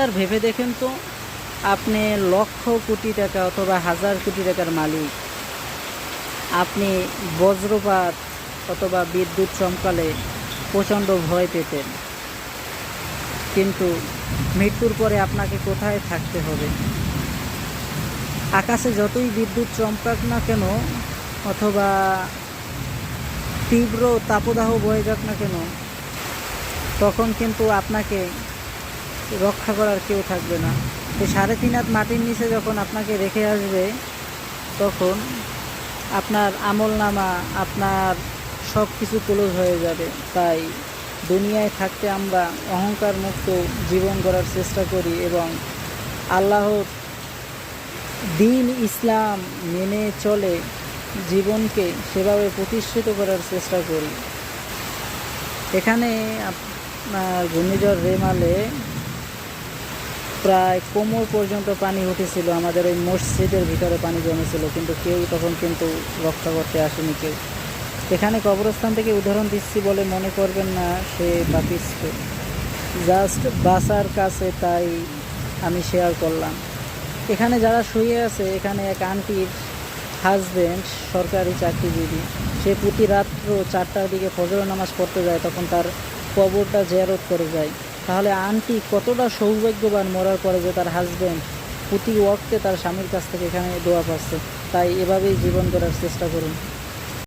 একবার ভেবে দেখেন তো, আপনি লক্ষ কোটি টাকা অথবা হাজার কোটি টাকার মালিক, আপনি বজ্রপাত অথবা বিদ্যুৎ চমকালে প্রচণ্ড ভয় পেতেন, কিন্তু মৃত্যুর পরে আপনাকে কোথায় থাকতে হবে? আকাশে যতই বিদ্যুৎ চমকাক না কেন অথবা তীব্র তাপদাহ বয়ে যাক না কেন, তখন কিন্তু আপনাকে রক্ষা করার কেউ থাকবে না। এই 3.5 হাত মাটির নিচে যখন আপনাকে রেখে আসবে, তখন আপনার আমলনামা, আপনার সব কিছু ক্লোজ হয়ে যাবে। তাই দুনিয়ায় থাকতে আমরা অহংকার মুক্ত জীবন গড়ার চেষ্টা করি এবং আল্লাহর দিন ইসলাম মেনে চলে জীবনকে সেভাবে প্রতিষ্ঠিত করার চেষ্টা করি। এখানে আপনার ঘূর্ণিঝড় রেমালে প্রায় কোমর পর্যন্ত পানি উঠেছিল, আমাদের ওই মসজিদের ভিতরে পানি জমেছিল, কিন্তু কেউ তখন কিন্তু রক্ষা করতে আসেনি কেউ। এখানে কবরস্থান থেকে উদাহরণ দিচ্ছি বলে মনে করবেন না সে পাপিষ্ট, জাস্ট বাসার কাছে, তাই আমি শেয়ার করলাম। এখানে যারা শুয়ে আছে, এখানে এক আন্টির হাজব্যান্ড সরকারি চাকরিজীবী, সে প্রতি রাত্র 4টার দিকে ফজর নামাজ পড়তে যায়, তখন তার কবরটা জিয়ারত করে যায়। তাহলে আন্টি কতটা সৌভাগ্যবান মরার পরে যে তার হাজব্যান্ড প্রতি ওয়াক্তে তার স্বামীর কাছ থেকে এখানে দোয়া পাচ্ছে। তাই এভাবেই জীবন গড়ার চেষ্টা করুন।